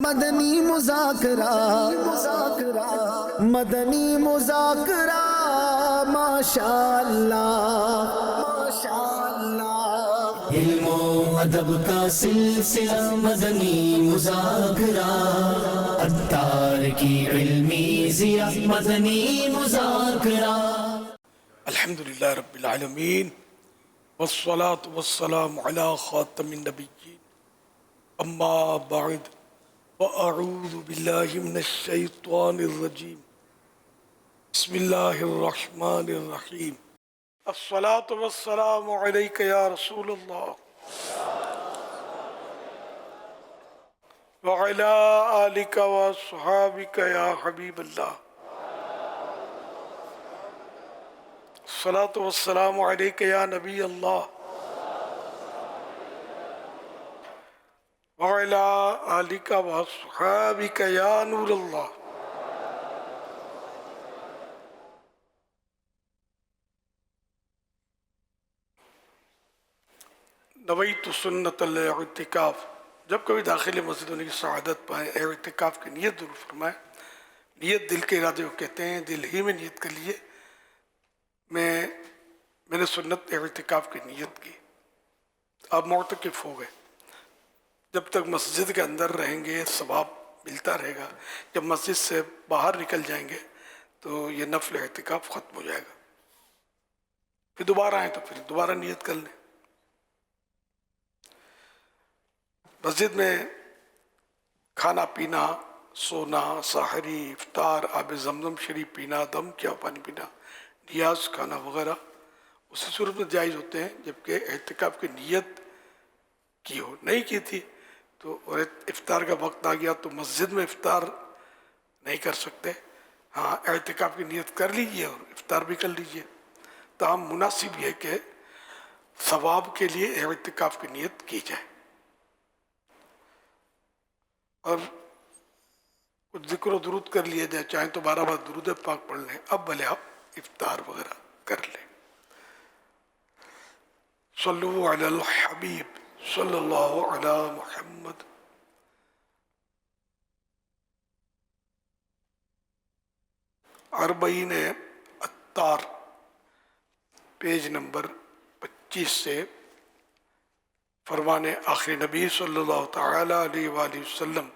مدنی مذاکرہ مدنی مذاکرہ ماشاء اللہ ماشاء اللہ، علم و ادب کا سلسلہ مدنی مذاکرہ، عطار کی علمی ضیاء مدنی مذاکرہ۔ الحمدللہ رب العالمین والصلاة والسلام علی خاتم النبیین، اما بعد فاعوذ باللہ من الشیطان الرجیم، بسم اللہ الرحمن الرحیم۔ الصلاة والسلام علیک یا رسول اللہ وعلی آلک واصحابک یا حبیب اللہ۔ الصلاة والسلام علیک یا نبی اللہ وعلی آلک واصحابک یا نور اللہ۔ نویت سنت الاعتکاف، جب کبھی داخل مسجد ہونے کی سعادت پائیں اعتکاف کی نیت ضرور فرمائیں۔ نیت دل کے ارادے کو کہتے ہیں، دل ہی میں نیت کر لیے میں نے سنت اعتکاف کی نیت کی، آپ معتکف ہو گئے۔ جب تک مسجد کے اندر رہیں گے ثواب ملتا رہے گا، جب مسجد سے باہر نکل جائیں گے تو یہ نفل اعتکاف ختم ہو جائے گا۔ پھر دوبارہ آئیں تو پھر دوبارہ نیت کر لیں۔ مسجد میں کھانا پینا، سونا، سحری، افطار، آب زمزم شریف پینا، دم کیا پانی پینا، نیاز کھانا وغیرہ اسی صورت میں جائز ہوتے ہیں جبکہ اعتکاف کی نیت کی ہو۔ نہیں کی تھی تو اور افطار کا وقت آ گیا تو مسجد میں افطار نہیں کر سکتے، ہاں اعتکاف کی نیت کر لیجئے اور افطار بھی کر لیجئے۔ تاہم مناسب یہ کہ ثواب کے لیے اعتکاف کی نیت کی جائے اور کچھ ذکر و درود کر لیا جائے، چاہیں تو 12 بار درود پاک پڑھ لیں، اب بھلے آپ افطار وغیرہ کر لیں۔ صلو علی الحبیب صلی اللہ علی محمد۔ اربعین عطار پیج نمبر 25 سے فرمان آخر نبی صلی اللہ تعالی علیہ وآلہ وسلم،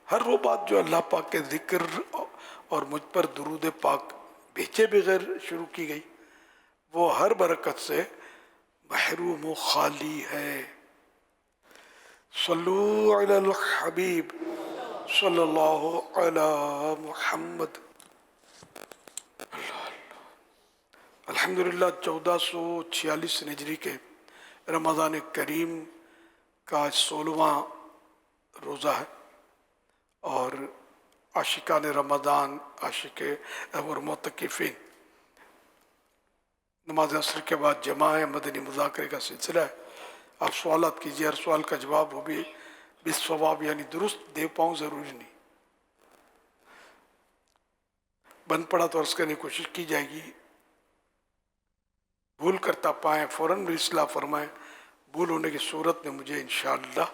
ہر وہ بات جو اللہ پاک کے ذکر اور مجھ پر درود پاک بھیجے بغیر شروع کی گئی وہ ہر برکت سے محروم و خالی ہے۔ صلو علی الحبیب صلی اللہ علی محمد۔ الحمدللہ 1446 ہجری کے رمضان کریم کا 16واں روزہ ہے اور عاشقان رمضان، عاشق اور معتکفین نماز عصر کے بعد جمع ہے، مدنی مذاکرے کا سلسلہ ہے۔ آپ سوالات کیجیے، ہر سوال کا جواب وہ بھی بالصواب یعنی درست دے پاؤں، ضروری نہیں بند پڑا تو عرض کرنے کی کوشش کی جائے گی، بھول کرتا پائیں فوراً بھی اصلاح فرمائیں، بھول ہونے کی صورت میں مجھے انشاءاللہ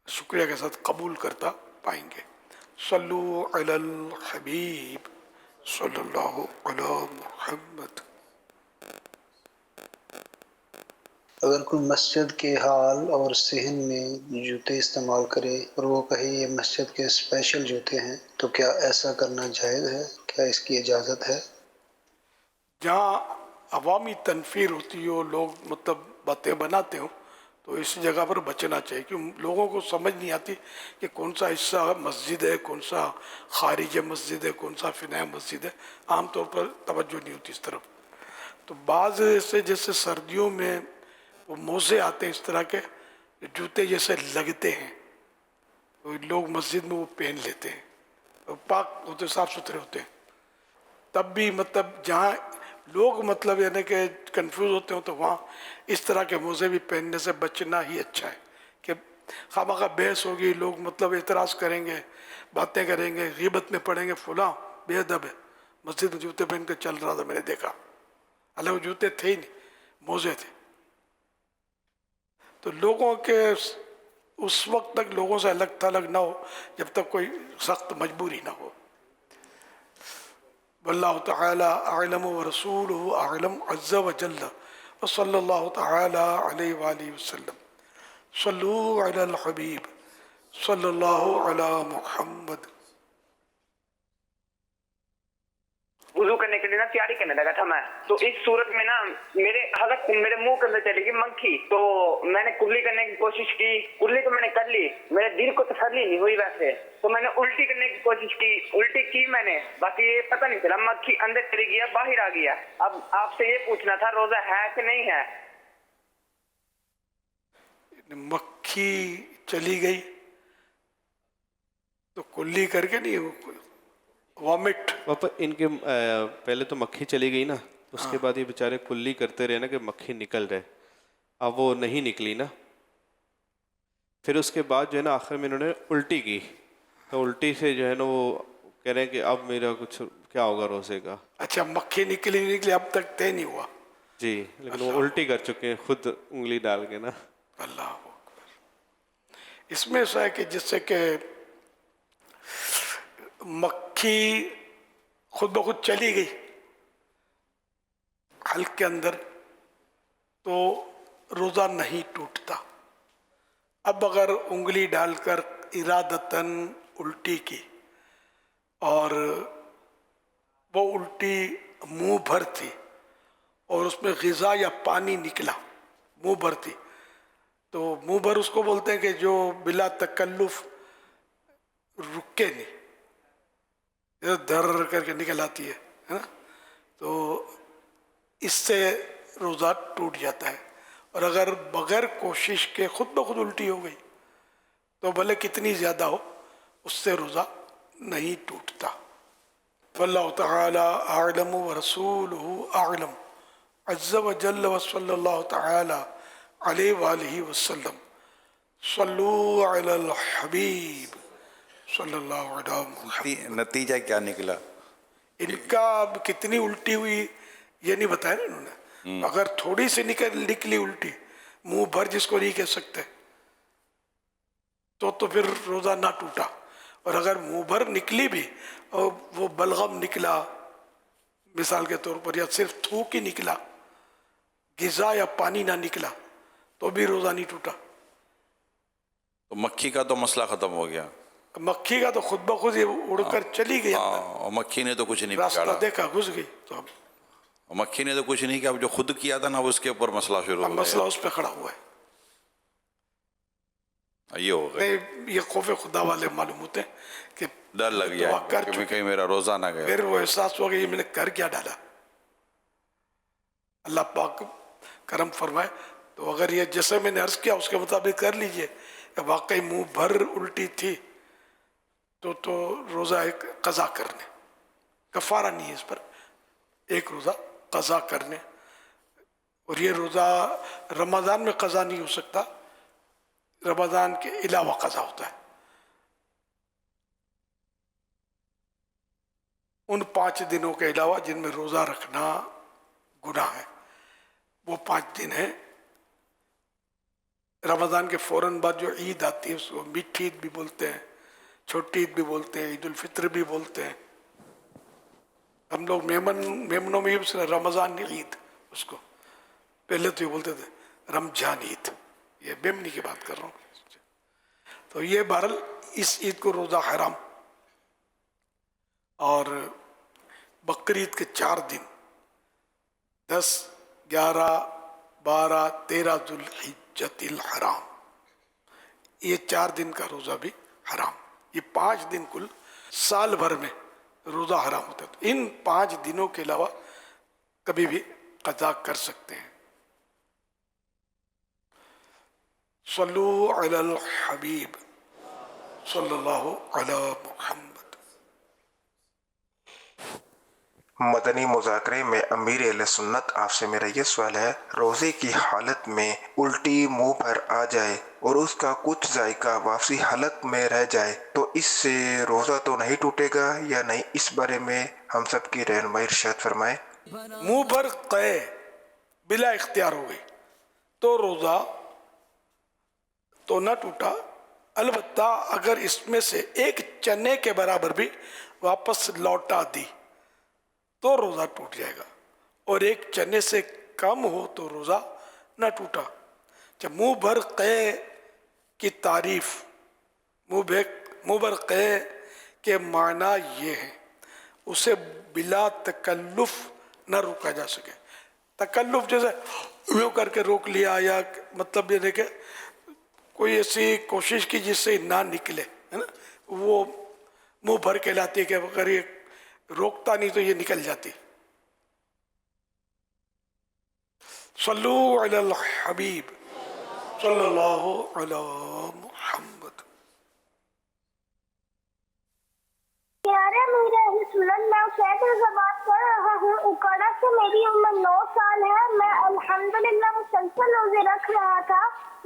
شکریہ کے ساتھ قبول کرتا پائیں گے۔ صلو علی الحبیب صلی اللہ علی محمد۔ اگر کوئی مسجد کے حال اور صحن میں جوتے استعمال کرے اور وہ کہے یہ مسجد کے اسپیشل جوتے ہیں تو کیا ایسا کرنا جائز ہے؟ کیا اس کی اجازت ہے؟ جہاں عوامی تنفیر ہوتی ہو، لوگ مطلب باتیں بناتے ہوں تو اس جگہ پر بچنا چاہیے، کیوں لوگوں کو سمجھ نہیں آتی کہ کون سا حصہ مسجد ہے، کون سا خارج مسجد ہے، کون سا فناء مسجد ہے، عام طور پر توجہ نہیں ہوتی اس طرف۔ تو بعض ایسے جیسے سردیوں میں وہ موزے آتے ہیں اس طرح کے جوتے جیسے لگتے ہیں، تو لوگ مسجد میں وہ پہن لیتے ہیں، اور پاک ہوتے صاف ستھرے ہوتے ہیں، تب بھی مطلب جہاں لوگ مطلب یعنی کہ کنفیوز ہوتے ہوں تو وہاں اس طرح کے موزے بھی پہننے سے بچنا ہی اچھا ہے، کہ خواہ بحث ہوگی، لوگ مطلب اعتراض کریں گے، باتیں کریں گے، غیبت میں پڑیں گے، فلاں بے ادب ہے مسجد میں جوتے پہن کے چل رہا تھا میں نے دیکھا، حالانکہ وہ جوتے تھے ہی نہیں، موزے تھے۔ تو لوگوں کے اس وقت تک لوگوں سے الگ تھلگ نہ ہو جب تک کوئی سخت مجبوری نہ ہو. واللہ تعالی اعلم ورسولہ اعلم عز وجل وصلی اللہ تعالی علیہ وآلہ وسلم. صلو علی الحبیب صلی اللہ علی محمد. وضو کرنے کے لیے نا تیاری کرنے لگا تھا میں، تو اس صورت میں نا میرے حلق میرے منہ کے اندر چلی گئی مکھی، تو میں نے کلی کرنے کی کوشش کی، کلی تو میں نے کر لی، میرے دل کو تسلی نہیں ہوئی ویسے، تو میں نے الٹی کرنے کی کوشش کی، الٹی کی میں نے، باقی یہ پتہ نہیں چلا مکھی اندر چلی گیا باہر آ گیا. اب آپ سے یہ پوچھنا تھا روزہ ہے کہ نہیں ہے؟ مکھی چلی گئی تو کلی کر کے نہیں وامٹ. پاپا ان کے پہلے تو مکھی چلی گئی نا، اس کے بعد یہ بیچارے کلی کرتے رہے نا کہ مکھی نکل رہے، اب وہ نہیں نکلی نا، پھر اس کے بعد جو ہے نا آخر میں انہوں نے الٹی کی، تو الٹی سے جو ہے نا وہ کہہ رہے ہیں کہ اب میرا کچھ کیا ہوگا روزے کا. اچھا مکھی نکلی نکلی اب تک طے نہیں ہوا. جی لیکن وہ الٹی کر چکے ہیں خود انگلی ڈال کے نا. اللہ اکبر. اس میں ایسا ہے کہ جس سے کہ مکھی خود بخود چلی گئی حلق کے اندر تو روزہ نہیں ٹوٹتا. اب اگر انگلی ڈال کر ارادتاً الٹی کی اور وہ الٹی منہ بھر تھی اور اس میں غذا یا پانی نکلا منہ بھر تھی، تو منہ بھر اس کو بولتے ہیں کہ جو بلا تکلف رکے نہیں، در کر کے نکل آتی ہے نا، تو اس سے روزہ ٹوٹ جاتا ہے. اور اگر بغیر کوشش کے خود بخود الٹی ہو گئی تو بھلے کتنی زیادہ ہو اس سے روزہ نہیں ٹوٹتا. واللہ تعالی اعلم ورسولہ اعلم عز وجل وصلی اللہ تعالی علیہ وآلہ وسلم. صلو علی الحبیب صلی اللہ علیہ محمد. نتیجہ کیا نکلا؟ ان کا اب کتنی الٹی ہوئی یہ نہیں بتایا نا انہوں نے. اگر تھوڑی سی نکلی الٹی منہ بھر جس کو نہیں کہہ سکتے تو پھر روزہ نہ ٹوٹا. اور اگر منہ بھر نکلی بھی اور وہ بلغم نکلا مثال کے طور پر یا صرف تھوک ہی نکلا، غذا یا پانی نہ نکلا تو بھی روزہ نہیں ٹوٹا. تو مکھی کا تو مسئلہ ختم ہو گیا. مکھی کا تو خود بخود یہ اڑ کر چلی گئی، اور مکھی نے تو کچھ نہیں راستہ بگاڑا، دیکھا گھس گئی. تو اب مکھی نے تو کچھ نہیں کیا، اب جو خود کیا تھا نا اس کے اوپر مسئلہ شروع ہو مسئلہ اس پہ کھڑا ہوا ہے. گیا. یہ ہو گیا، یہ خوف خدا والے معلوم ہوتے ہیں کہ ڈر لگ گیا دعا کر کہ چکے. کہیں میرا روزہ نہ گیا. پھر وہ احساس ہوا کہ یہ میں نے کر کیا ڈالا. اللہ پاک کرم فرمائے. تو اگر یہ جیسے میں نے عرض کیا اس کے مطابق کر لیجئے کہ واقعی منہ بھر الٹی تھی تو روزہ ایک قضا کرنے، کفارہ نہیں ہے اس پر، ایک روزہ قضا کرنے. اور یہ روزہ رمضان میں قضا نہیں ہو سکتا، رمضان کے علاوہ قضا ہوتا ہے. ان 5 دنوں کے علاوہ جن میں روزہ رکھنا گناہ ہے، وہ 5 دن ہیں. رمضان کے فوراً بعد جو عید آتی ہے اس کو میٹھی عید بھی بولتے ہیں، چھوٹی عید بھی بولتے ہیں، عید الفطر بھی بولتے ہیں. ہم لوگ میمنوں میں بھی رمضان عید اس کو پہلے تو یہ بولتے تھے رمضان عید، یہ بیمنی کی بات کر رہا ہوں. تو یہ بہرحال اس عید کو روزہ حرام. اور بقرعید کے 4 دن 10 11 12 13 ذوالحجۃ الحرام، یہ 4 دن کا روزہ بھی حرام. یہ 5 دن کل سال بھر میں روزہ حرام ہوتا ہے. تو ان 5 دنوں کے علاوہ کبھی بھی قضا کر سکتے ہیں. صلو علی الحبیب صلی اللہ علی محمد. مدنی مذاکرے میں امیر اہل سنت آپ سے میرا یہ سوال ہے، روزے کی حالت میں الٹی منہ پر آ جائے اور اس کا کچھ ذائقہ واپسی حلق میں رہ جائے تو اس سے روزہ تو نہیں ٹوٹے گا یا نہیں؟ اس بارے میں ہم سب کی رہنمائی ارشاد فرمائیں. منہ پر قے بلا اختیار ہو گئی تو روزہ تو نہ ٹوٹا البتہ اگر اس میں سے ایک چنے کے برابر بھی واپس لوٹا دی تو روزہ ٹوٹ جائے گا، اور ایک چنے سے کم ہو تو روزہ نہ ٹوٹا۔ جب منہ بھر قے کی تعریف، منہ بھر قے کے معنی یہ ہے اسے بلا تکلف نہ روکا جا سکے۔ تکلف جیسے یوں کر کے روک لیا، یا مطلب یہ دیکھے کوئی ایسی کوشش کی جس سے نہ نکلے، ہے نا، وہ منہ بھر کے لاتی ہے کہ اگر یہ روکتا نہیں تو یہ نکل جاتی۔ صلو علی الحبیب صلی اللہ علی محمد۔ پیارے میرے حسن، میں شہر سے بات کر رہا ہوں اکاڑا سے۔ میری عمر 9 سال ہے۔ میں الحمدللہ مسلسل روزے رکھ رہا تھا۔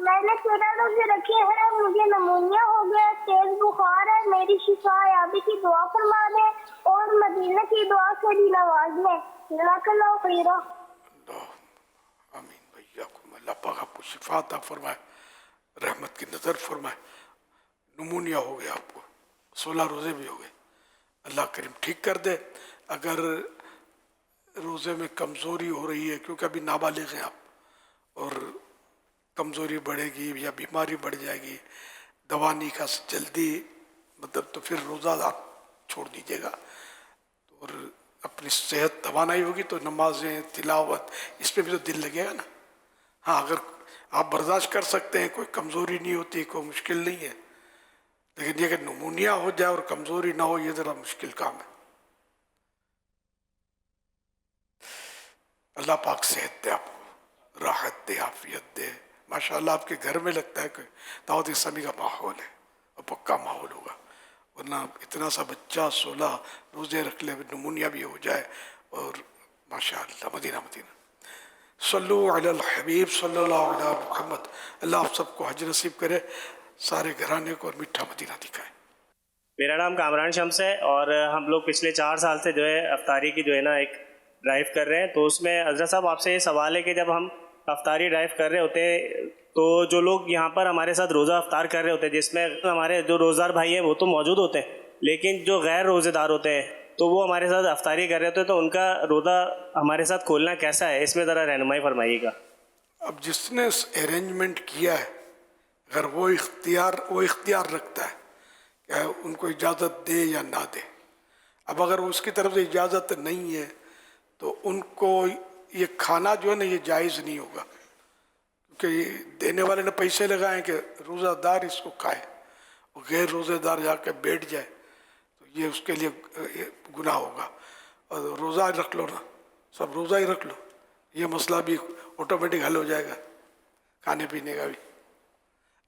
میں نے 13 روزے رکھے ہیں۔ مجھے نمونیا ہو گیا، تیز بخار ہے۔ میری شفا یابی کی دعا فرما دیں اور مدینہ کی دعا سے بھی نواز دیں۔ جزاک اللہ خیرا۔ آمین بھائیکم، اللہ پاک آپ کو شفا عطا فرمائے، رحمت کی نظر فرمائے۔ نمونیا ہو گیا آپ کو، 16 روزے بھی ہو گئے، اللہ کریم ٹھیک کر دے۔ اگر روزے میں کمزوری ہو رہی ہے، کیونکہ ابھی نابالغ ہیں آپ، اور کمزوری بڑھے گی یا بیماری بڑھ جائے گی، دوا نہیں کھا جلدی مطلب، تو پھر روزہ آپ چھوڑ دیجیے گا، اور اپنی صحت توانائی ہوگی تو نمازیں، تلاوت، اس پہ بھی تو دل لگے گا نا۔ ہاں اگر آپ برداشت کر سکتے ہیں، کوئی کمزوری نہیں ہوتی، کوئی مشکل نہیں ہے، لیکن یہ کہ نمونیا ہو جائے اور کمزوری نہ ہو، یہ ذرا مشکل کام ہے۔ اللہ پاک صحت دے، آپ کو راحت دے، عافیت دے۔ ماشاءاللہ آپ کے گھر میں لگتا ہے کہ دعوت اسلامی کا ماحول ہے، اور پکا ماحول ہوگا، ورنہ اتنا سا بچہ 16 روزے رکھ لے، نمونیا بھی ہو جائے، اور ماشاءاللہ مدینہ مدینہ۔ صلو علی الحبیب صلی اللہ علیہ محمد۔ اللہ آپ سب کو حج نصیب کرے، سارے گھرانے کو اور میٹھا مدینہ دکھائے۔ میرا نام کامران شمس ہے، اور ہم لوگ پچھلے 4 سال سے جو ہے افطاری کی جو ہے نا ایک ڈرائیو کر رہے ہیں۔ تو اس میں حضرت صاحب آپ سے یہ سوال ہے کہ جب ہم افطاری ڈرائیو کر رہے ہوتے ہیں تو جو لوگ یہاں پر ہمارے ساتھ روزہ افطار کر رہے ہوتے ہیں، جس میں ہمارے جو روزدار بھائی ہیں وہ تو موجود ہوتے ہیں، لیکن جو غیر روزے دار ہوتے ہیں تو وہ ہمارے ساتھ افطاری کر رہے ہوتے ہیں، تو ان کا روزہ ہمارے ساتھ کھولنا کیسا ہے، اس میں ذرا رہنمائی فرمائیے گا۔ اب جس نے ارینجمنٹ کیا ہے، اگر وہ اختیار رکھتا ہے کہ ان کو اجازت دے یا نہ دے۔ اب اگر اس کی طرف سے اجازت نہیں ہے تو ان کو یہ کھانا جو ہے نا یہ جائز نہیں ہوگا، کیونکہ دینے والے نے پیسے لگائے کہ روزہ دار اس کو کھائے، اور غیر روزہ دار جا کے بیٹھ جائے تو یہ اس کے لیے گناہ ہوگا۔ اور روزہ رکھ لو نا، سب روزہ ہی رکھ لو، یہ مسئلہ بھی آٹومیٹک حل ہو جائے گا، کھانے پینے کا بھی۔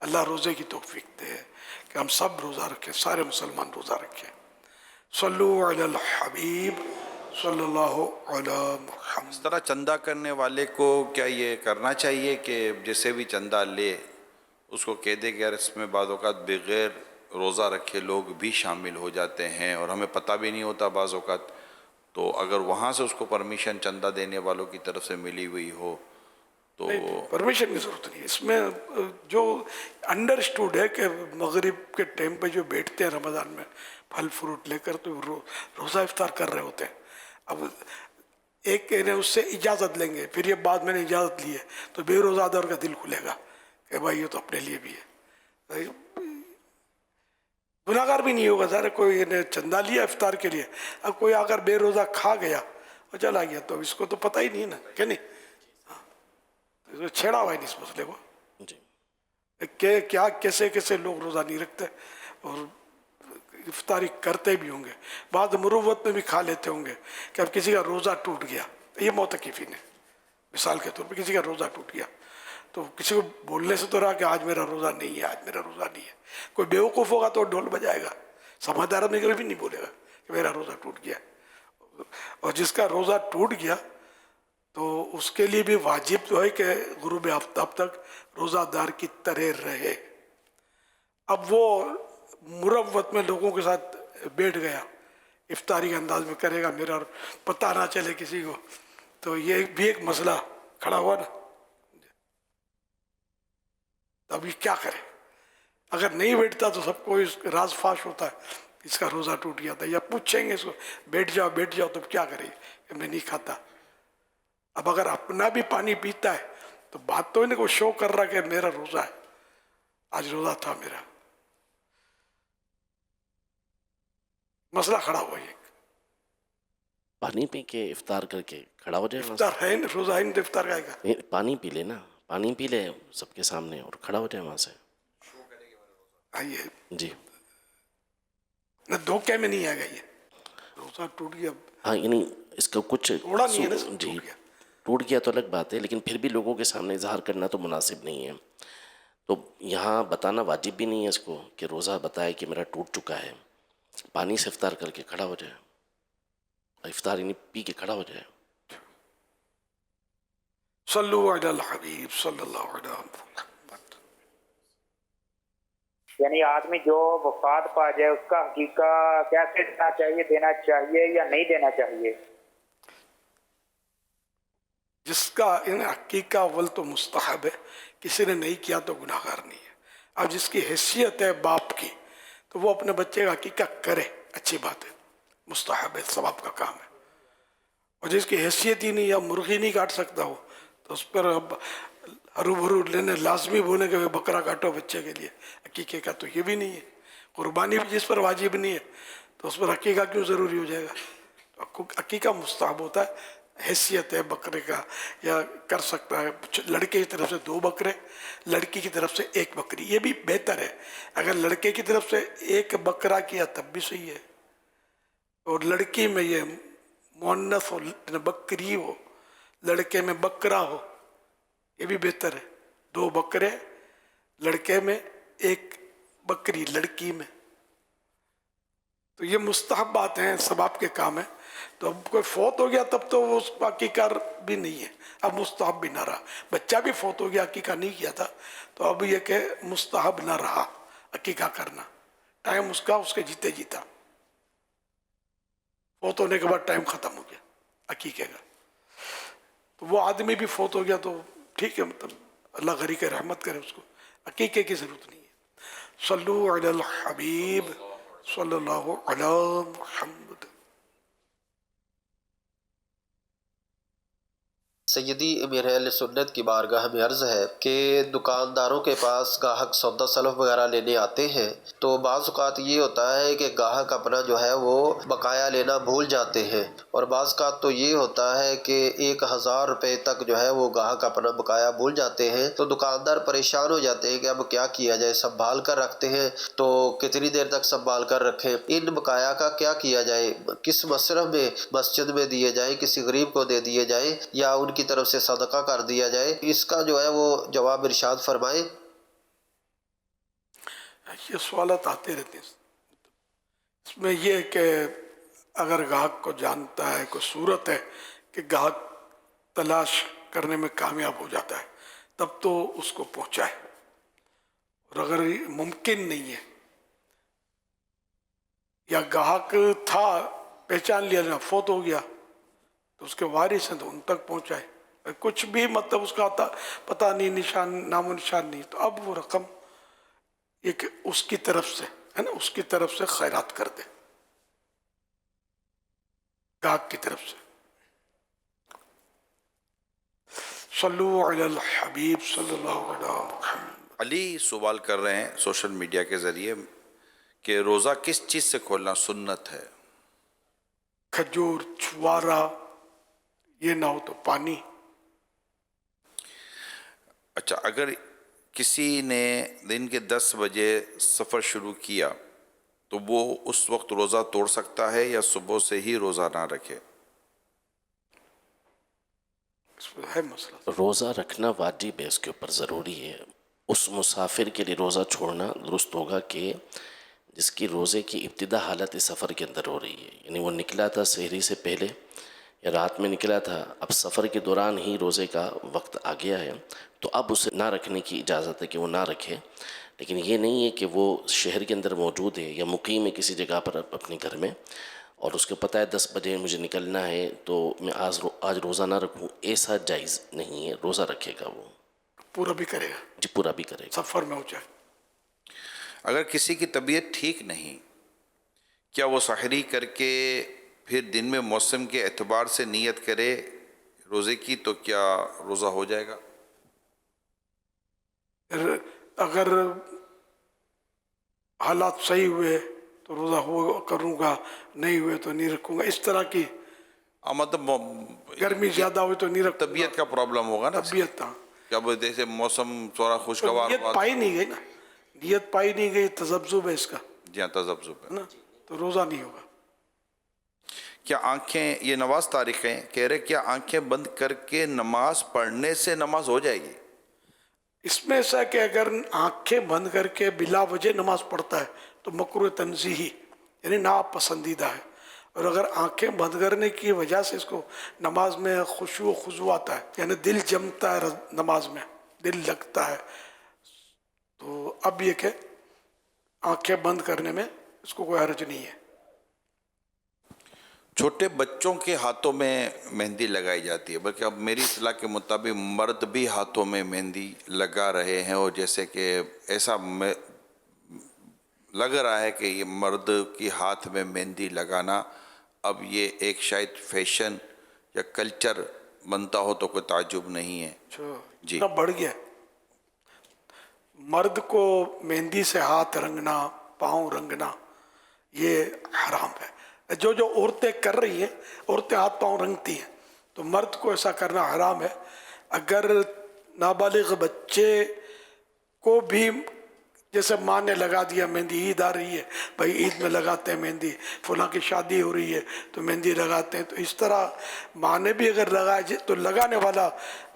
اللہ روزے کی توفیق دے کہ ہم سب روزہ رکھیں، سارے مسلمان روزہ رکھیں۔ صلو علی الحبیب صلی اللہ علی محمد۔ اس طرح چندہ کرنے والے کو کیا یہ کرنا چاہیے کہ جسے بھی چندہ لے اس کو کہہ دے کہ یار اس میں بعض اوقات بغیر روزہ رکھے لوگ بھی شامل ہو جاتے ہیں اور ہمیں پتہ بھی نہیں ہوتا بعض اوقات، تو اگر وہاں سے اس کو پرمیشن چندہ دینے والوں کی طرف سے ملی ہوئی ہو تو پرمیشن کی ضرورت نہیں ہے اس میں۔ جو انڈرسٹوڈ ہے کہ مغرب کے ٹائم پہ جو بیٹھتے ہیں رمضان میں پھل فروٹ لے کر تو روزہ افطار کر رہے ہوتے ہیں۔ اب ایک اس سے اجازت لیں گے، پھر یہ بعد میں نے اجازت لی ہے تو بے روزہ دار کا دل کھلے گا کہ بھائی یہ تو اپنے لیے بھی ہے، گناہ گار بھی نہیں ہوگا۔ ذرا کوئی نے چندہ لیا افطار کے لیے، اب کوئی اگر بے روزہ کھا گیا اور چلا گیا تو اس کو تو پتہ ہی نہیں نا، کہ نہیں، چھیڑا ہوا ہے اس مسئلے کو کہ کیا کیسے کیسے لوگ روزہ نہیں رکھتے اور افطاری کرتے بھی ہوں گے، بعض مروت میں بھی کھا لیتے ہوں گے کہ اب کسی کا روزہ ٹوٹ گیا، یہ معتکفین ہے مثال کے طور پہ، کسی کا روزہ ٹوٹ گیا تو کسی کو بولنے سے تو رہا کہ آج میرا روزہ نہیں ہے، آج میرا روزہ نہیں ہے۔ کوئی بیوقوف ہوگا تو ڈھول بجائے گا، سمجھدار آدمی بھی نہیں بولے گا کہ میرا روزہ ٹوٹ گیا۔ اور جس کا روزہ ٹوٹ گیا تو اس کے لیے بھی واجب تو ہے کہ غروب آفتاب تک روزہ دار کی طرح رہے۔ اب وہ مروت میں لوگوں کے ساتھ بیٹھ گیا، افطاری کے انداز میں کرے گا، میرا پتہ نہ چلے کسی کو، تو یہ بھی ایک مسئلہ کھڑا ہوا نا۔ اب یہ کیا کرے؟ اگر نہیں بیٹھتا تو سب کو اس راز فاش ہوتا ہے، اس کا روزہ ٹوٹ گیا تھا، یا پوچھیں گے اس کو بیٹھ جاؤ تو کیا کرے کہ میں نہیں کھاتا. اب اگر اپنا بھی پانی پیتا ہے تو بات تو انہیں کو شو کر رہا کہ میرا روزہ ہے، آج روزہ تھا میرا. مسئلہ کھڑا ہوا یہ. پانی پی کے افطار کر کے کھڑا ہو جائے. افطار ہے روزہ ہے نہیں تو افطار کھائے گا. پانی پی لے نا، پانی پی لے سب کے سامنے اور کھڑا ہو جائے وہاں سے. آئیے جی نہ دھوکے میں نہیں آئے گا، یہ روزہ ٹوٹ گیا. ہاں یعنی اس کا کچھ توڑا نہیں ہے نا، جی ٹوٹ گیا تو الگ بات ہے، لیکن پھر بھی لوگوں کے سامنے اظہار کرنا تو مناسب نہیں ہے. تو یہاں بتانا واجب بھی نہیں ہے اس کو کہ روزہ بتائے کہ میرا ٹوٹ چکا ہے. پانی سے افطار کر کے کھڑا ہو جائے، افطار یعنی پی کے کھڑا ہو جائے. صلو علی الحبیب صلی اللہ علیہ وسلم. یعنی آدمی جو وفات پا جائے اس کا حقیقہ کیسے دینا چاہیے، دینا چاہیے یا نہیں دینا چاہیے؟ جس کا ان حقیقہ اول تو مستحب ہے، کسی نے نہیں کیا تو گناہ گار نہیں ہے. اب جس کی حیثیت ہے باپ کی تو وہ اپنے بچے کا حقیقہ کرے، اچھی بات ہے، مستحب ہے، ثواب کا کام ہے. اور جس کی حیثیت ہی نہیں، یا مرغی نہیں کاٹ سکتا ہو تو اس پر اب ہرو بھرو لینے لازمی بولے کہ بکرا کاٹو بچے کے لیے. عقیقے کا تو یہ بھی نہیں ہے. قربانی بھی جس پر واجب نہیں ہے تو اس پر عقیقہ کیوں ضروری ہو جائے گا؟ تو عقیقہ مستحب ہوتا ہے. حیثیت ہے بکرے کا یا کر سکتا ہے. لڑکے کی طرف سے 2 بکرے، لڑکی کی طرف سے 1 بکری، یہ بھی بہتر ہے. اگر لڑکے کی طرف سے 1 بکرا کیا تب بھی صحیح ہے، اور لڑکی میں یہ مؤنث ہو، بکری ہو، لڑکے میں بکرا ہو، یہ بھی بہتر ہے. 2 بکرے لڑکے میں، 1 بکری لڑکی میں. تو یہ مستحب بات ہیں، ثواب کے کام ہیں. تو اب کوئی فوت ہو گیا تب تو وہ اس کا عقیقہ بھی نہیں ہے، اب مستحب بھی نہ رہا. بچہ بھی فوت ہو گیا، عقیقہ نہیں کیا تھا، تو اب یہ کہ مستحب نہ رہا عقیقہ کرنا. ٹائم اس کا اس کے جیتے جیتا، فوت ہونے کے بعد ٹائم ختم ہو گیا عقیقے کا. تو وہ آدمی بھی فوت ہو گیا تو ٹھیک ہے، مطلب اللہ غریق رحمت کرے اس کو، عقیقے کی ضرورت نہیں ہے. صلو علی الحبیب صلی اللہ علی محمد. سیدی امیر اہل سنت کی بارگاہ میں عرض ہے کہ دکانداروں کے پاس گاہک سودا سلف وغیرہ لینے آتے ہیں تو بعض اوقات یہ ہوتا ہے کہ گاہک اپنا جو ہے وہ بقایا لینا بھول جاتے ہیں، اور بعض اوقات تو یہ ہوتا ہے کہ 1000 روپے تک جو ہے وہ گاہک اپنا بقایا بھول جاتے ہیں. تو دکاندار پریشان ہو جاتے ہیں کہ اب کیا کیا جائے، سنبھال کر رکھتے ہیں تو کتنی دیر تک سنبھال کر رکھیں. ان بقایا کا کیا کیا جائے، کس مصرف میں مسجد میں دیے جائیں، کسی غریب کو دے دیے جائیں یا ان کی طرف سے صدقہ کر دیا جائے؟ اس کا جو ہے وہ جواب ارشاد فرمائیں. یہ سوالات آتے رہتے ہیں. اس میں یہ کہ اگر گاہک کو جانتا ہے، کوئی صورت ہے کہ گاہک تلاش کرنے میں کامیاب ہو جاتا ہے تب تو اس کو پہنچائے. اور اگر ممکن نہیں ہے یا گاہک تھا پہچان لیا فوت ہو گیا تو اس کے وارث ہیں تو ان تک پہنچائے. کچھ بھی مطلب اس کا پتہ نہیں، نشان نام و نشان نہیں، تو اب وہ رقم یہ کہ اس کی طرف سے ہے نا، اس کی طرف سے خیرات کر دے گاہک کی طرف سے. صلو علی الحبیب صلی اللہ علیہ وسلم. علی سوال کر رہے ہیں سوشل میڈیا کے ذریعے کہ روزہ کس چیز سے کھولنا سنت ہے؟ کھجور، چھوارا، یہ نہ ہو تو پانی. اچھا، اگر کسی نے دن کے 10 بجے سفر شروع کیا تو وہ اس وقت روزہ توڑ سکتا ہے یا صبح سے ہی روزہ نہ رکھے؟ اس میں ہے مسئلہ. روزہ رکھنا واجب ہے، اس کے اوپر ضروری ہے. اس مسافر کے لیے روزہ چھوڑنا درست ہوگا کہ جس کی روزے کی ابتدا حالت سفر کے اندر ہو رہی ہے، یعنی وہ نکلا تھا سحری سے پہلے یا رات میں نکلا تھا، اب سفر کے دوران ہی روزے کا وقت آ گیا ہے تو اب اسے نہ رکھنے کی اجازت ہے کہ وہ نہ رکھے. لیکن یہ نہیں ہے کہ وہ شہر کے اندر موجود ہے یا مقیم ہے کسی جگہ پر اپنے گھر میں اور اس کو پتہ ہے 10 بجے مجھے نکلنا ہے تو میں آج روزہ نہ رکھوں، ایسا جائز نہیں ہے. روزہ رکھے گا، وہ پورا بھی کرے گا. جی پورا بھی کرے گا. سفر میں ہو جائے. اگر کسی کی طبیعت ٹھیک نہیں، کیا وہ سحری کر کے پھر دن میں موسم کے اعتبار سے نیت کرے روزے کی تو کیا روزہ ہو جائے گا؟ اگر حالات صحیح ہوئے تو روزہ ہو کروں گا، نہیں ہوئے تو نہیں رکھوں گا، اس طرح کی. مطلب گرمی زیادہ ہوئی تو نہیں رکھوں گا. طبیعت کا پرابلم ہوگا نا، طبیعت ہاں، کیا وہ جیسے موسم تھوڑا خوشگوار نیت ہوا پائی نہیں گئی نا، نیت پائی نہیں گئی، تذبذب ہے اس کا جی ہاں تذبذب ہے نا، تو روزہ نہیں ہوگا. کیا آنکھیں، یہ نواز طارق ہیں کہہ رہے کیا آنکھیں بند کر کے نماز پڑھنے سے نماز ہو جائے گی؟ اس میں ایسا کہ اگر آنکھیں بند کر کے بلا وجہ نماز پڑھتا ہے تو مکروہ تنزیہی یعنی ناپسندیدہ ہے، اور اگر آنکھیں بند کرنے کی وجہ سے اس کو نماز میں خشوع و خضوع آتا ہے، یعنی دل جمتا ہے نماز میں، دل لگتا ہے، تو اب یہ کہ آنکھیں بند کرنے میں اس کو کوئی حرج نہیں ہے. چھوٹے بچوں کے ہاتھوں میں مہندی لگائی جاتی ہے، بلکہ اب میری اطلاع کے مطابق مرد بھی ہاتھوں میں مہندی لگا رہے ہیں، اور جیسے کہ ایسا لگ رہا ہے کہ یہ مرد کی ہاتھ میں مہندی لگانا اب یہ ایک شاید فیشن یا کلچر بنتا ہو تو کوئی تعجب نہیں ہے. جی اتنا بڑھ گیا، مرد کو مہندی سے ہاتھ رنگنا، پاؤں رنگنا یہ حرام ہے. جو عورتیں کر رہی ہیں، عورتیں ہاتھ پاؤں رنگتی ہیں، تو مرد کو ایسا کرنا حرام ہے. اگر نابالغ بچے کو بھی جیسے ماں نے لگا دیا مہندی، عید آ رہی ہے بھائی عید میں لگاتے ہیں مہندی، فلاں کی شادی ہو رہی ہے تو مہندی لگاتے ہیں، تو اس طرح ماں نے بھی اگر لگائے تو لگانے والا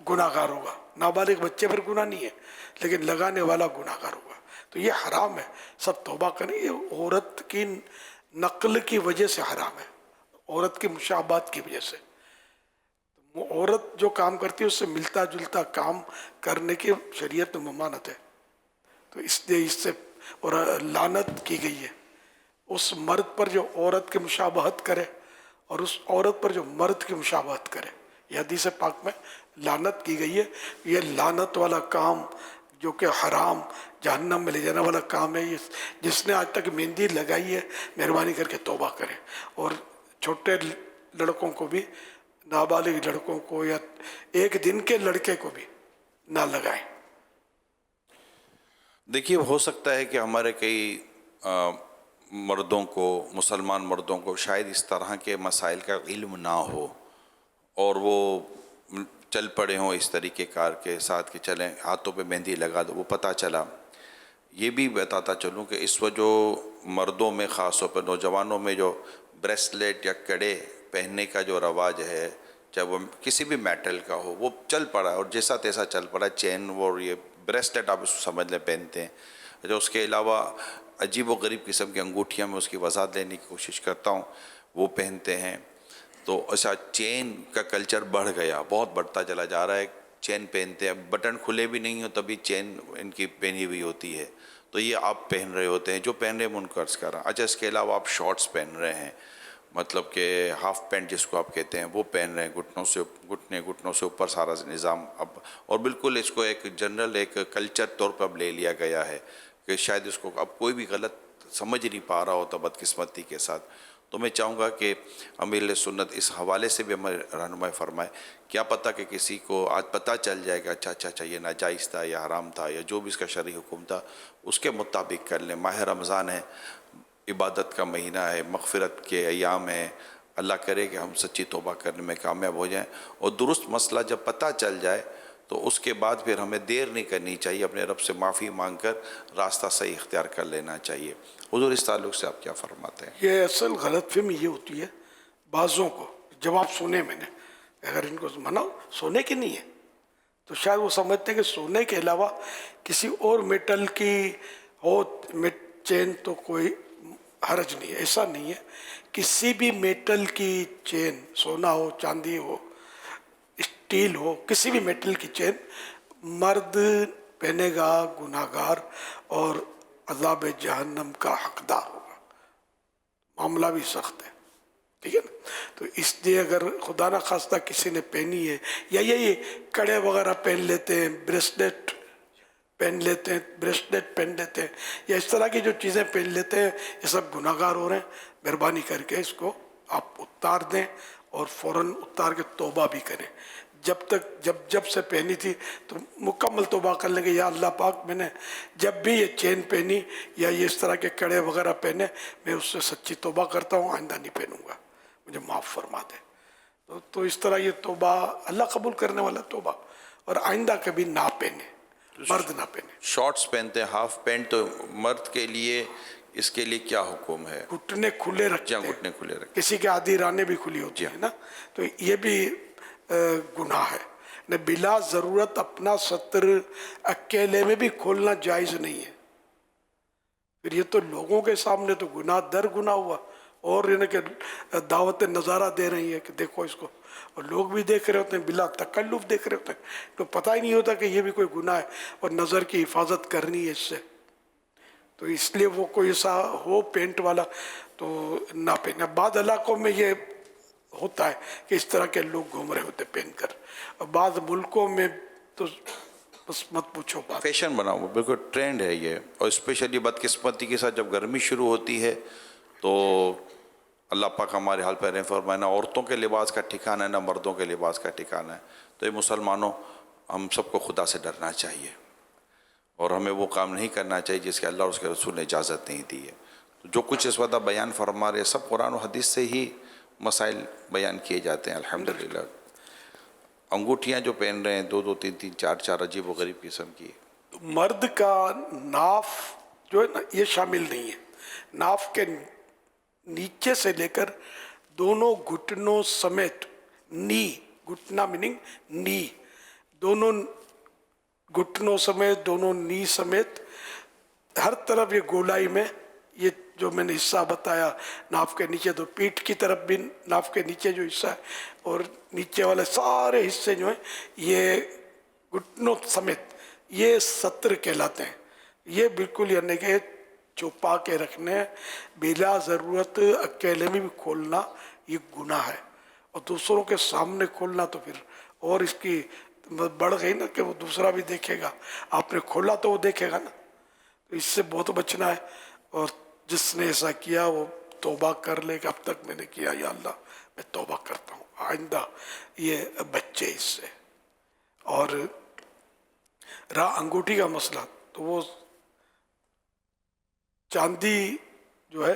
گناہ گار ہوگا. نابالغ بچے پر گناہ نہیں ہے لیکن لگانے والا گناہ گار ہوگا. تو یہ حرام ہے، سب توبہ کریں. یہ عورت کی نقل کی وجہ سے حرام ہے، عورت کی مشابہت کی وجہ سے. عورت جو کام کرتی ہے اس سے ملتا جلتا کام کرنے کی شریعت میں ممانعت ہے، تو اس لیے اس سے اور لعنت کی گئی ہے اس مرد پر جو عورت کی مشابہت کرے اور اس عورت پر جو مرد کی مشابہت کرے. یہ حدیث پاک میں لعنت کی گئی ہے. یہ لعنت والا کام جو کہ حرام جہنم میں لے جانے والا کام ہے. جس نے آج تک مہندی لگائی ہے مہربانی کر کے توبہ کریں، اور چھوٹے لڑکوں کو بھی، نابالغ لڑکوں کو یا ایک دن کے لڑکے کو بھی نہ لگائیں. دیکھیے ہو سکتا ہے کہ ہمارے کئی مردوں کو، مسلمان مردوں کو شاید اس طرح کے مسائل کا علم نہ ہو اور وہ چل پڑے ہوں اس طریقے کار کے ساتھ کہ چلیں ہاتھوں پہ مہندی لگا دو. وہ پتہ چلا، یہ بھی بتاتا چلوں کہ اس وقت جو مردوں میں خاص طور پر نوجوانوں میں جو بریسلیٹ یا کڑے پہننے کا جو رواج ہے، چاہے وہ کسی بھی میٹل کا ہو، وہ چل پڑا ہے اور جیسا تیسا چل پڑا ہے. چین وہ یہ بریسلیٹ آپ اس کو سمجھ لیں پہنتے ہیں. جو اس کے علاوہ عجیب و غریب قسم کی انگوٹھیاں میں اس کی وضاحت لینے کی کوشش کرتا ہوں، وہ پہنتے ہیں. تو ایسا چین کا کلچر بڑھ گیا، بہت بڑھتا چلا جا رہا ہے. چین پہنتے ہیں، بٹن کھلے بھی نہیں ہو تبھی چین ان کی پہنی ہوئی ہوتی ہے، تو یہ آپ پہن رہے ہوتے ہیں. جو پہن رہے ہیں ان کو عرض کر رہا ہوں. اچھا اس کے علاوہ آپ شارٹس پہن رہے ہیں، مطلب کہ ہاف پینٹ جس کو آپ کہتے ہیں وہ پہن رہے ہیں، گھٹنوں سے اوپر سارا نظام اب، اور بالکل اس کو ایک جنرل ایک کلچر طور پر اب لے لیا گیا ہے کہ شاید اس کو اب کوئی بھی غلط سمجھ نہیں پا رہا ہوتا بدقسمتی کے ساتھ. تو میں چاہوں گا کہ امیر سنت اس حوالے سے بھی ہمیں رہنمائی فرمائے. کیا پتہ کہ کسی کو آج پتہ چل جائے گا اچھا یہ ناجائز تھا یا حرام تھا یا جو بھی اس کا شرعی حکم تھا اس کے مطابق کر لیں. ماہ رمضان ہے، عبادت کا مہینہ ہے، مغفرت کے ایام ہیں. اللہ کرے کہ ہم سچی توبہ کرنے میں کامیاب ہو جائیں، اور درست مسئلہ جب پتہ چل جائے تو اس کے بعد پھر ہمیں دیر نہیں کرنی چاہیے، اپنے رب سے معافی مانگ کر راستہ صحیح اختیار کر لینا چاہیے. حضور اس تعلق سے آپ کیا فرماتے ہیں؟ یہ اصل غلط فہمی یہ ہوتی ہے بعضوں کو، جب آپ سونے میں نے اگر ان کو منع سونے کی نہیں ہے تو شاید وہ سمجھتے ہیں کہ سونے کے علاوہ کسی اور میٹل کی ہو چین تو کوئی حرج نہیں ہے. ایسا نہیں ہے. کسی بھی میٹل کی چین، سونا ہو، چاندی ہو، اسٹیل ہو، کسی بھی میٹل کی چین مرد پہنے گا گناہ گار اور عذاب جہنم کا حقدار ہوگا. معاملہ بھی سخت ہے، ٹھیک ہے نا. تو اس لیے اگر خدا نہ خواستہ کسی نے پہنی ہے یا یہ کڑے وغیرہ پہن لیتے ہیں، بریسلیٹ پہن لیتے ہیں, بریسلیٹ پہن لیتے ہیں, یا اس طرح کی جو چیزیں پہن لیتے ہیں, یہ سب گناہ گار ہو رہے ہیں. مہربانی کر کے اس کو آپ اتار دیں اور فوراً اتار کے توبہ بھی کریں. جب تک جب سے پہنی تھی تو مکمل توبہ کر لیں گے, یا اللہ پاک میں نے جب بھی یہ چین پہنی یا یہ اس طرح کے کڑے وغیرہ پہنے, میں اس سے سچی توبہ کرتا ہوں, آئندہ نہیں پہنوں گا, مجھے معاف فرما دے. تو اس طرح یہ توبہ اللہ قبول کرنے والا توبہ, اور آئندہ کبھی نہ پہنے, مرد نہ پہنے. شارٹس پہنتے ہیں, ہاف پینٹ, تو مرد کے لیے اس کے لیے کیا حکم ہے؟ گھٹنے کھلے رکھتے ہیں, گھٹنے کھلے رکھتے, کسی کے آدھی رانیں بھی کھلی ہوتی ہیں نا, تو یہ بھی گناہ ہے. نے بلا ضرورت اپنا سطر اکیلے میں بھی کھولنا جائز نہیں ہے. پھر یہ تو لوگوں کے سامنے تو گناہ در گناہ ہوا, اور انہیں کہ دعوت نظارہ دے رہی ہے کہ دیکھو اس کو, اور لوگ بھی دیکھ رہے ہوتے ہیں, بلا تکلف دیکھ رہے ہوتے ہیں, تو پتہ ہی نہیں ہوتا کہ یہ بھی کوئی گناہ ہے, اور نظر کی حفاظت کرنی ہے اس سے. تو اس لیے وہ کوئی ایسا ہو پینٹ والا تو نہ پہنے. بعض علاقوں میں یہ ہوتا ہے کہ اس طرح کے لوگ گھوم رہے ہوتے پہن کر, اور بعض ملکوں میں تو بس مت پوچھو بات. فیشن بنا ہوا, بالکل ٹرینڈ ہے یہ. اور اسپیشلی بدقسمتی کے ساتھ جب گرمی شروع ہوتی ہے تو اللہ پاک ہمارے حال پہ رحم فرمائے. نہ عورتوں کے لباس کا ٹھکانہ ہے, نہ مردوں کے لباس کا ٹھکانہ ہے. تو یہ مسلمانوں, ہم سب کو خدا سے ڈرنا چاہیے, اور ہمیں وہ کام نہیں کرنا چاہیے جس کے اللہ اور اس کے رسول نے اجازت نہیں دی ہے. تو جو کچھ اس وقت بیان فرما رہے سب قرآن و حدیث سے ہی مسائل بیان کیے جاتے ہیں الحمدللہ. انگوٹھیاں جو پہن رہے ہیں 2-2 3-3 4-4 عجیب و غریب قسم کی. مرد کا ناف جو ہے نا یہ شامل نہیں ہے. ناف کے نیچے سے لے کر دونوں گھٹنوں سمیت, نی, گھٹنا میننگ نی, دونوں گھٹنوں سمیت, دونوں نی سمیت, ہر طرف یہ گولائی میں, یہ جو میں نے حصہ بتایا ناف کے نیچے, تو پیٹھ کی طرف بھی ناف کے نیچے جو حصہ ہے اور نیچے والے سارے حصے جو ہیں یہ گھٹنوں سمیت یہ سطر کہلاتے ہیں. یہ بالکل یعنی کہ چھپا کے رکھنے, بلا ضرورت اکیلے میں بھی کھولنا یہ گناہ ہے, اور دوسروں کے سامنے کھولنا تو پھر اور اس کی بڑھ گئی نا کہ وہ دوسرا بھی دیکھے گا. آپ نے کھولا تو وہ دیکھے گا نا, تو اس سے بہت بچنا ہے. اور جس نے ایسا کیا وہ توبہ کر لے کہ اب تک میں نے کیا, یا اللہ میں توبہ کرتا ہوں, آئندہ یہ بچے اس سے. اور رہا انگوٹھی کا مسئلہ, تو وہ چاندی جو ہے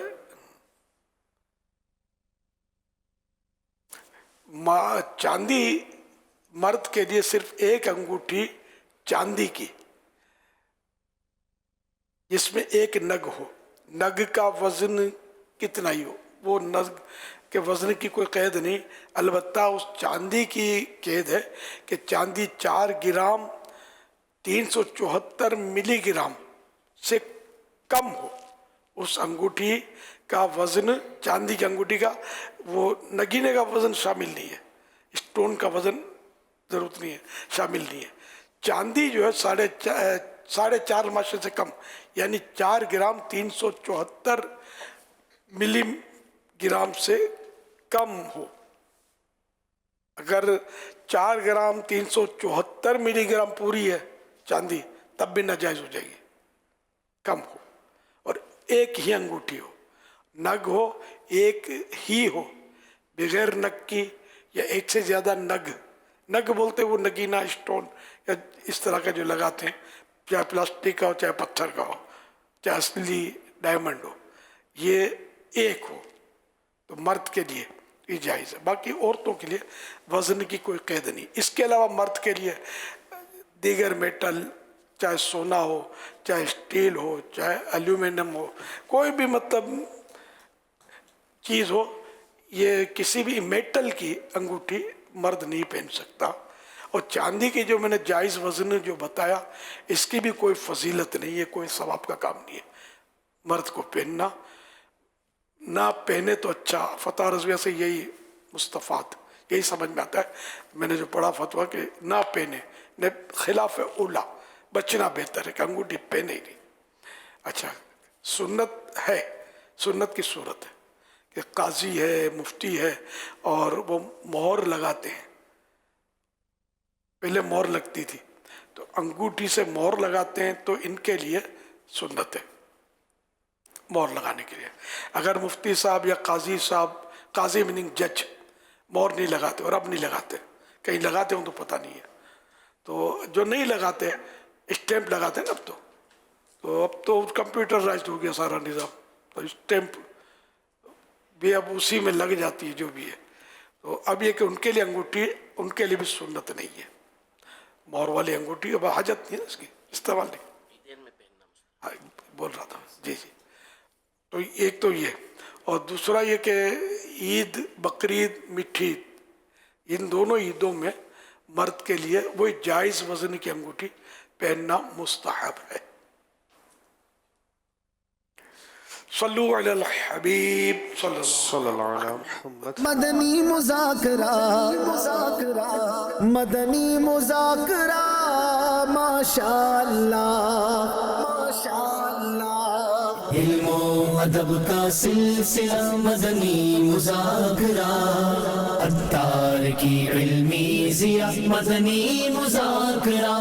چاندی مرد کے لیے صرف ایک انگوٹھی چاندی کی جس میں ایک نگ ہو. نگ کا وزن کتنا ہی ہو, وہ نگ کے وزن کی کوئی قید نہیں, البتہ اس چاندی کی قید ہے کہ چاندی 4 گرام 374 ملی گرام سے کم ہو. اس انگوٹھی کا وزن, چاندی کی انگوٹھی کا, وہ نگینے کا وزن شامل نہیں ہے, اسٹون کا وزن ضرورت نہیں ہے, شامل نہیں ہے. چاندی جو ہے 4.5 ماشے سے کم, یعنی 4 گرام 374 ملی گرام سے کم ہو. اگر 4 گرام 374 ملی گرام پوری ہے چاندی تب بھی ناجائز ہو جائے گی, کم ہو. اور ایک ہی انگوٹھی ہو, نگ ہو ایک ہی ہو, بغیر نگ کی, یا ایک سے زیادہ نگ. نگ بولتے وہ نگینا اسٹون یا اس طرح کا جو لگاتے ہیں, چاہے پلاسٹک کا ہو چاہے پتھر کا ہو چاہے اصلی ڈائمنڈ ہو, یہ ایک ہو تو مرد کے لیے یہ جائز ہے. باقی عورتوں کے لیے وزن کی کوئی قید نہیں. اس کے علاوہ مرد کے لیے دیگر میٹل, چاہے سونا ہو چاہے اسٹیل ہو چاہے ایلومینیم ہو, کوئی بھی مطلب چیز ہو, یہ کسی بھی میٹل کی انگوٹھی مرد نہیں پہن سکتا. اور چاندی کی جو میں نے جائز وزن جو بتایا اس کی بھی کوئی فضیلت نہیں ہے, کوئی ثواب کا کام نہیں ہے مرد کو پہننا. نہ پہنے تو اچھا, فتح رضویہ سے یہی مستفاد, یہی سمجھ میں آتا ہے. میں نے جو پڑھا فتویٰ کہ نہ پہنے, خلاف اولا, بچنا بہتر ہے کہ انگوٹھی پہنے ہی نہیں. اچھا, سنت ہے, سنت کی صورت ہے کہ قاضی ہے, مفتی ہے, اور وہ مہر لگاتے ہیں. پہلے مہر لگتی تھی تو انگوٹھی سے مہر لگاتے ہیں تو ان کے لیے سنت ہے مہر لگانے کے لیے. اگر مفتی صاحب یا قاضی صاحب، قاضی میننگ جج، مہر نہیں لگاتے اور اب نہیں لگاتے، کہیں لگاتے ہوں تو پتہ نہیں ہے. تو جو نہیں لگاتے اسٹیمپ لگاتے ہیں نا اب تو کمپیوٹرائزڈ ہو گیا سارا نظام، تو اسٹیمپ بھی اب اسی میں لگ جاتی ہے جو بھی ہے. تو اب یہ کہ ان کے لیے انگوٹھی ان کے لیے بھی سنت نہیں ہے، مہر والی انگوٹھی. اب حاجت نہیں ہے اس کی، استعمال نہیں بول رہا تھا. جی جی. تو ایک تو یہ، اور دوسرا یہ کہ عید، بقرعید، میٹھی عید، ان دونوں عیدوں میں مرد کے لیے وہی جائز وزن کی انگوٹھی پہننا مستحب ہے. صلو علی الحبیب صلی اللہ علیہ وسلم. مدنی مذاکرہ مدنی مذاکرہ ماشاء اللہ ماشاء اللہ. علم و ادب کا سلسلہ مدنی مذاکرہ، عطار کی علمی ضیاء مدنی مذاکرہ.